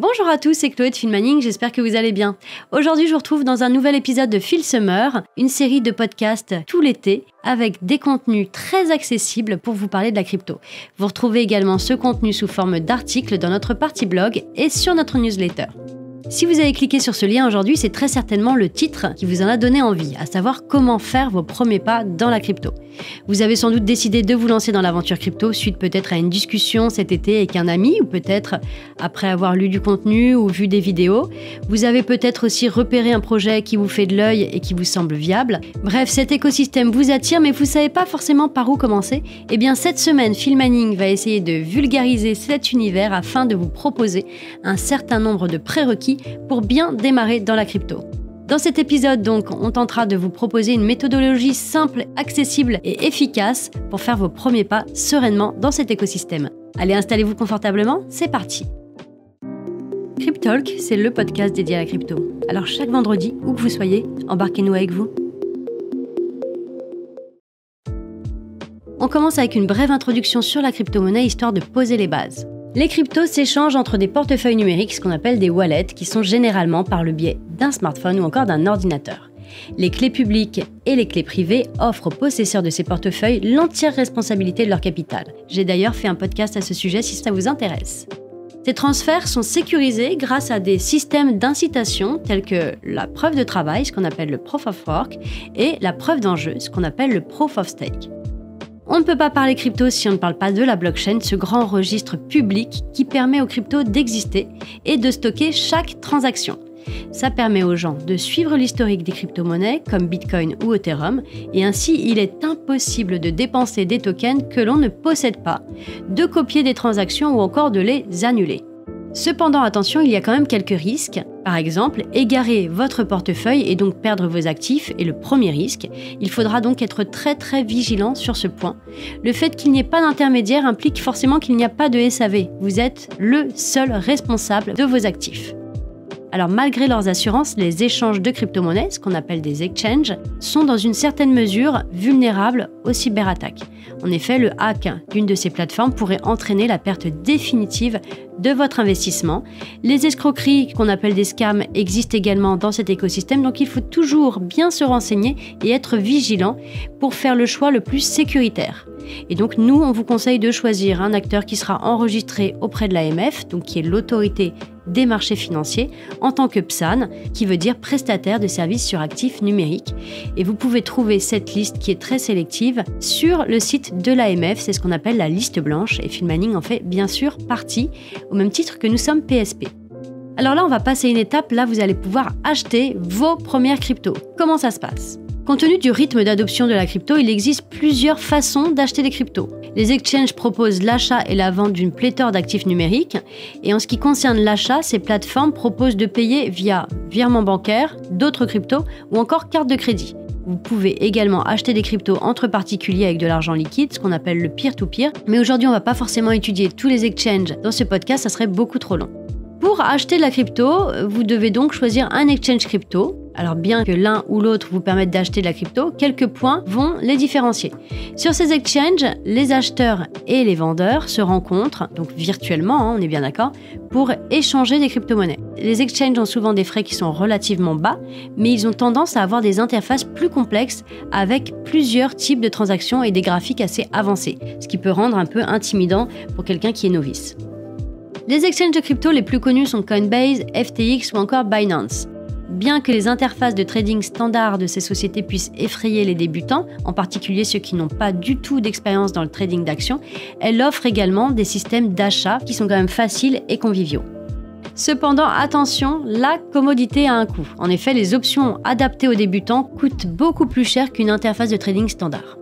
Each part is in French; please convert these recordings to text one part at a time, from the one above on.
Bonjour à tous, c'est Chloé de Filmmanning, j'espère que vous allez bien. Aujourd'hui, je vous retrouve dans un nouvel épisode de Feel Summer, une série de podcasts tout l'été avec des contenus très accessibles pour vous parler de la crypto. Vous retrouvez également ce contenu sous forme d'articles dans notre partie blog et sur notre newsletter. Si vous avez cliqué sur ce lien aujourd'hui, c'est très certainement le titre qui vous en a donné envie, à savoir comment faire vos premiers pas dans la crypto. Vous avez sans doute décidé de vous lancer dans l'aventure crypto suite peut-être à une discussion cet été avec un ami ou peut-être après avoir lu du contenu ou vu des vidéos. Vous avez peut-être aussi repéré un projet qui vous fait de l'œil et qui vous semble viable. Bref, cet écosystème vous attire mais vous ne savez pas forcément par où commencer. Eh bien cette semaine, Filmmanning va essayer de vulgariser cet univers afin de vous proposer un certain nombre de prérequis pour bien démarrer dans la crypto. Dans cet épisode, donc, on tentera de vous proposer une méthodologie simple, accessible et efficace pour faire vos premiers pas sereinement dans cet écosystème. Allez, installez-vous confortablement, c'est parti. Cryptalk, c'est le podcast dédié à la crypto. Alors chaque vendredi, où que vous soyez, embarquez-nous avec vous. On commence avec une brève introduction sur la crypto-monnaie, histoire de poser les bases. Les cryptos s'échangent entre des portefeuilles numériques, ce qu'on appelle des wallets, qui sont généralement par le biais d'un smartphone ou encore d'un ordinateur. Les clés publiques et les clés privées offrent aux possesseurs de ces portefeuilles l'entière responsabilité de leur capital. J'ai d'ailleurs fait un podcast à ce sujet si ça vous intéresse. Ces transferts sont sécurisés grâce à des systèmes d'incitation tels que la preuve de travail, ce qu'on appelle le Proof of Work, et la preuve d'enjeu, ce qu'on appelle le Proof of Stake. On ne peut pas parler crypto si on ne parle pas de la blockchain, ce grand registre public qui permet aux cryptos d'exister et de stocker chaque transaction. Ça permet aux gens de suivre l'historique des crypto-monnaies comme Bitcoin ou Ethereum et ainsi il est impossible de dépenser des tokens que l'on ne possède pas, de copier des transactions ou encore de les annuler. Cependant, attention, il y a quand même quelques risques. Par exemple, égarer votre portefeuille et donc perdre vos actifs est le premier risque. Il faudra donc être très vigilant sur ce point. Le fait qu'il n'y ait pas d'intermédiaire implique forcément qu'il n'y a pas de SAV. Vous êtes le seul responsable de vos actifs. Alors malgré leurs assurances, les échanges de crypto-monnaies, ce qu'on appelle des exchanges, sont dans une certaine mesure vulnérables aux cyberattaques. En effet, le hack d'une de ces plateformes pourrait entraîner la perte définitive de votre investissement. Les escroqueries, qu'on appelle des scams, existent également dans cet écosystème, donc il faut toujours bien se renseigner et être vigilant pour faire le choix le plus sécuritaire. Et donc nous, on vous conseille de choisir un acteur qui sera enregistré auprès de l'AMF, donc qui est l'autorité des marchés financiers, en tant que PSAN, qui veut dire prestataire de services sur actifs numériques. Et vous pouvez trouver cette liste qui est très sélective sur le site de l'AMF, c'est ce qu'on appelle la liste blanche, et Filmmanning en fait bien sûr partie, au même titre que nous sommes PSP. Alors là, on va passer une étape, là vous allez pouvoir acheter vos premières cryptos. Comment ça se passe ? Compte tenu du rythme d'adoption de la crypto, il existe plusieurs façons d'acheter des cryptos. Les exchanges proposent l'achat et la vente d'une pléthore d'actifs numériques. Et en ce qui concerne l'achat, ces plateformes proposent de payer via virement bancaire, d'autres cryptos ou encore carte de crédit. Vous pouvez également acheter des cryptos entre particuliers avec de l'argent liquide, ce qu'on appelle le peer-to-peer. Mais aujourd'hui, on ne va pas forcément étudier tous les exchanges dans ce podcast, ça serait beaucoup trop long. Pour acheter de la crypto, vous devez donc choisir un exchange crypto. Alors bien que l'un ou l'autre vous permette d'acheter de la crypto, quelques points vont les différencier. Sur ces exchanges, les acheteurs et les vendeurs se rencontrent, donc virtuellement, on est bien d'accord, pour échanger des crypto-monnaies. Les exchanges ont souvent des frais qui sont relativement bas, mais ils ont tendance à avoir des interfaces plus complexes avec plusieurs types de transactions et des graphiques assez avancés, ce qui peut rendre un peu intimidant pour quelqu'un qui est novice. Les exchanges de crypto les plus connus sont Coinbase, FTX ou encore Binance. Bien que les interfaces de trading standard de ces sociétés puissent effrayer les débutants, en particulier ceux qui n'ont pas du tout d'expérience dans le trading d'actions, elles offrent également des systèmes d'achat qui sont quand même faciles et conviviaux. Cependant, attention, la commodité a un coût. En effet, les options adaptées aux débutants coûtent beaucoup plus cher qu'une interface de trading standard.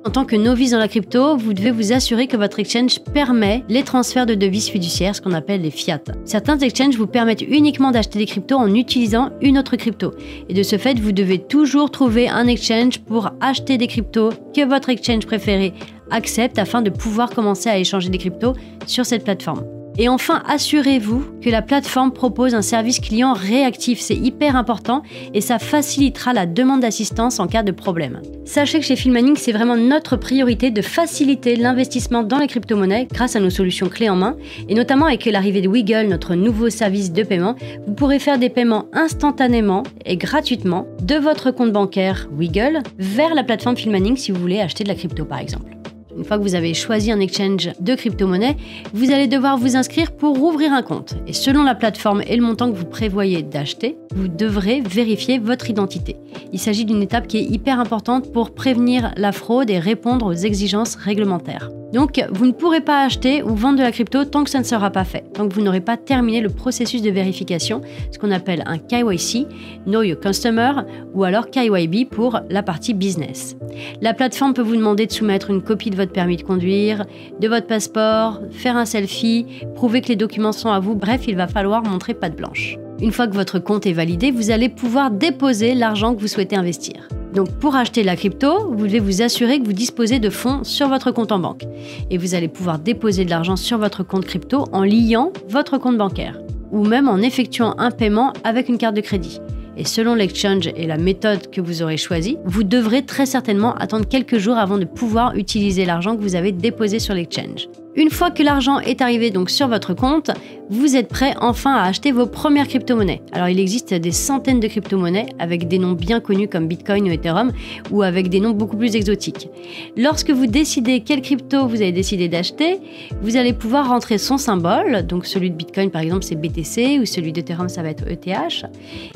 En tant que novice dans la crypto, vous devez vous assurer que votre exchange permet les transferts de devises fiduciaires, ce qu'on appelle les fiat. Certains exchanges vous permettent uniquement d'acheter des cryptos en utilisant une autre crypto. Et de ce fait, vous devez toujours trouver un exchange pour acheter des cryptos que votre exchange préféré accepte afin de pouvoir commencer à échanger des cryptos sur cette plateforme. Et enfin, assurez-vous que la plateforme propose un service client réactif. C'est hyper important et ça facilitera la demande d'assistance en cas de problème. Sachez que chez Filmaning, c'est vraiment notre priorité de faciliter l'investissement dans les crypto-monnaies grâce à nos solutions clés en main. Et notamment avec l'arrivée de Wiggle, notre nouveau service de paiement, vous pourrez faire des paiements instantanément et gratuitement de votre compte bancaire Wiggle vers la plateforme Filmaning si vous voulez acheter de la crypto par exemple. Une fois que vous avez choisi un exchange de crypto-monnaie, vous allez devoir vous inscrire pour ouvrir un compte. Et selon la plateforme et le montant que vous prévoyez d'acheter, vous devrez vérifier votre identité. Il s'agit d'une étape qui est hyper importante pour prévenir la fraude et répondre aux exigences réglementaires. Donc, vous ne pourrez pas acheter ou vendre de la crypto tant que ça ne sera pas fait, tant que vous n'aurez pas terminé le processus de vérification, ce qu'on appelle un KYC, Know Your Customer, ou alors KYB pour la partie business. La plateforme peut vous demander de soumettre une copie de votre permis de conduire, de votre passeport, faire un selfie, prouver que les documents sont à vous, bref, il va falloir montrer patte blanche. Une fois que votre compte est validé, vous allez pouvoir déposer l'argent que vous souhaitez investir. Donc pour acheter de la crypto, vous devez vous assurer que vous disposez de fonds sur votre compte en banque. Et vous allez pouvoir déposer de l'argent sur votre compte crypto en liant votre compte bancaire. Ou même en effectuant un paiement avec une carte de crédit. Et selon l'exchange et la méthode que vous aurez choisie, vous devrez très certainement attendre quelques jours avant de pouvoir utiliser l'argent que vous avez déposé sur l'exchange. Une fois que l'argent est arrivé donc sur votre compte, vous êtes prêt enfin à acheter vos premières crypto-monnaies. Alors il existe des centaines de crypto-monnaies avec des noms bien connus comme Bitcoin ou Ethereum ou avec des noms beaucoup plus exotiques. Lorsque vous décidez quelle crypto vous avez décidé d'acheter, vous allez pouvoir rentrer son symbole, donc celui de Bitcoin par exemple c'est BTC ou celui d'Ethereum ça va être ETH,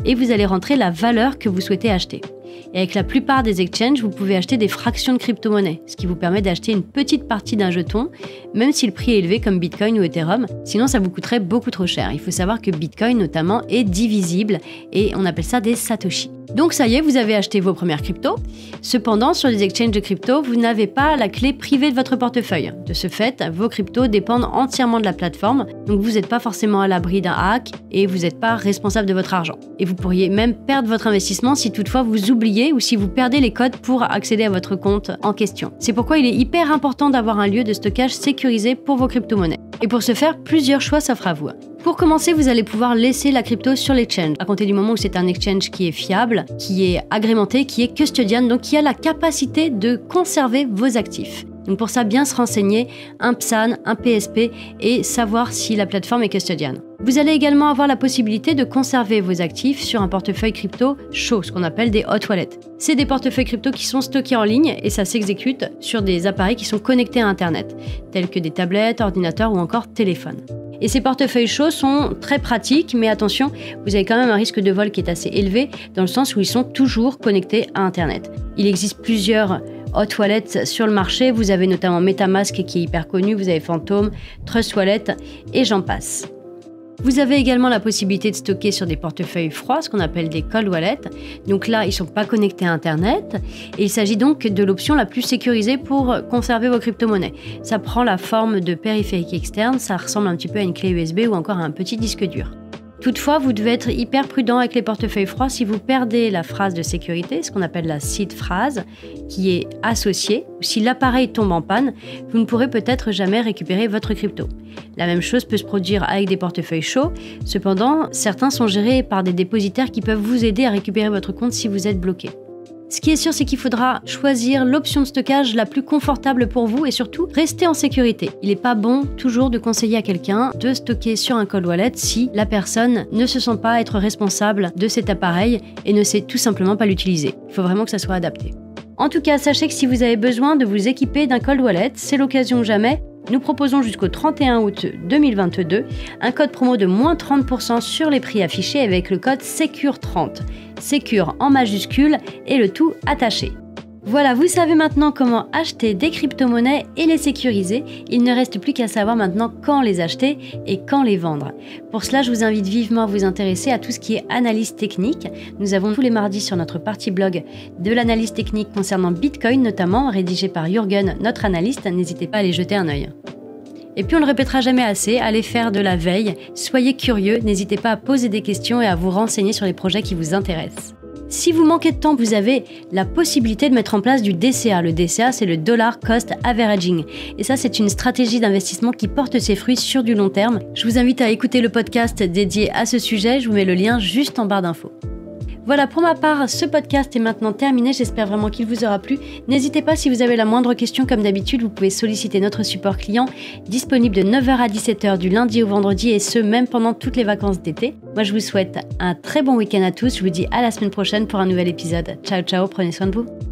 et vous allez rentrer la valeur que vous souhaitez acheter. Et avec la plupart des exchanges, vous pouvez acheter des fractions de crypto-monnaies, ce qui vous permet d'acheter une petite partie d'un jeton, même si le prix est élevé comme Bitcoin ou Ethereum, sinon ça vous coûterait beaucoup trop cher. Il faut savoir que Bitcoin notamment est divisible et on appelle ça des Satoshi. Donc ça y est, vous avez acheté vos premières cryptos. Cependant, sur les exchanges de crypto, vous n'avez pas la clé privée de votre portefeuille. De ce fait, vos cryptos dépendent entièrement de la plateforme, donc vous n'êtes pas forcément à l'abri d'un hack et vous n'êtes pas responsable de votre argent. Et vous pourriez même perdre votre investissement si toutefois vous oubliez ou si vous perdez les codes pour accéder à votre compte en question. C'est pourquoi il est hyper important d'avoir un lieu de stockage sécurisé pour vos crypto-monnaies. Et pour ce faire, plusieurs choix s'offrent à vous. Pour commencer, vous allez pouvoir laisser la crypto sur l'exchange, à compter du moment où c'est un exchange qui est fiable, qui est agrémenté, qui est custodian, donc qui a la capacité de conserver vos actifs. Donc pour ça, bien se renseigner, un PSAN, un PSP et savoir si la plateforme est custodian. Vous allez également avoir la possibilité de conserver vos actifs sur un portefeuille crypto chaud, ce qu'on appelle des hot wallets. C'est des portefeuilles crypto qui sont stockés en ligne et ça s'exécute sur des appareils qui sont connectés à Internet, tels que des tablettes, ordinateurs ou encore téléphones. Et ces portefeuilles chauds sont très pratiques, mais attention, vous avez quand même un risque de vol qui est assez élevé, dans le sens où ils sont toujours connectés à Internet. Il existe plusieurs hot wallets sur le marché, vous avez notamment MetaMask qui est hyper connu, vous avez Phantom, Trust Wallet et j'en passe. Vous avez également la possibilité de stocker sur des portefeuilles froids, ce qu'on appelle des cold wallets. Donc là, ils ne sont pas connectés à Internet. Et il s'agit donc de l'option la plus sécurisée pour conserver vos crypto-monnaies. Ça prend la forme de périphérique externe, ça ressemble un petit peu à une clé USB ou encore à un petit disque dur. Toutefois, vous devez être hyper prudent avec les portefeuilles froids si vous perdez la phrase de sécurité, ce qu'on appelle la seed phrase, qui est associée, ou si l'appareil tombe en panne, vous ne pourrez peut-être jamais récupérer votre crypto. La même chose peut se produire avec des portefeuilles chauds, cependant, certains sont gérés par des dépositaires qui peuvent vous aider à récupérer votre compte si vous êtes bloqué. Ce qui est sûr, c'est qu'il faudra choisir l'option de stockage la plus confortable pour vous et surtout rester en sécurité. Il n'est pas bon toujours de conseiller à quelqu'un de stocker sur un cold wallet si la personne ne se sent pas être responsable de cet appareil et ne sait tout simplement pas l'utiliser. Il faut vraiment que ça soit adapté. En tout cas, sachez que si vous avez besoin de vous équiper d'un cold wallet, c'est l'occasion ou jamais. Nous proposons jusqu'au 31 août 2022 un code promo de moins 30% sur les prix affichés avec le code SECURE30. SECURE en majuscule et le tout attaché. Voilà, vous savez maintenant comment acheter des crypto-monnaies et les sécuriser. Il ne reste plus qu'à savoir maintenant quand les acheter et quand les vendre. Pour cela, je vous invite vivement à vous intéresser à tout ce qui est analyse technique. Nous avons tous les mardis sur notre partie blog de l'analyse technique concernant Bitcoin notamment, rédigée par Jürgen, notre analyste. N'hésitez pas à aller jeter un œil. Et puis on ne le répétera jamais assez, allez faire de la veille, soyez curieux, n'hésitez pas à poser des questions et à vous renseigner sur les projets qui vous intéressent. Si vous manquez de temps, vous avez la possibilité de mettre en place du DCA. Le DCA, c'est le Dollar Cost Averaging. Et ça, c'est une stratégie d'investissement qui porte ses fruits sur du long terme. Je vous invite à écouter le podcast dédié à ce sujet. Je vous mets le lien juste en barre d'infos. Voilà, pour ma part, ce podcast est maintenant terminé. J'espère vraiment qu'il vous aura plu. N'hésitez pas, si vous avez la moindre question, comme d'habitude, vous pouvez solliciter notre support client, disponible de 9h à 17h du lundi au vendredi, et ce, même pendant toutes les vacances d'été. Moi, je vous souhaite un très bon week-end à tous. Je vous dis à la semaine prochaine pour un nouvel épisode. Ciao, ciao, prenez soin de vous.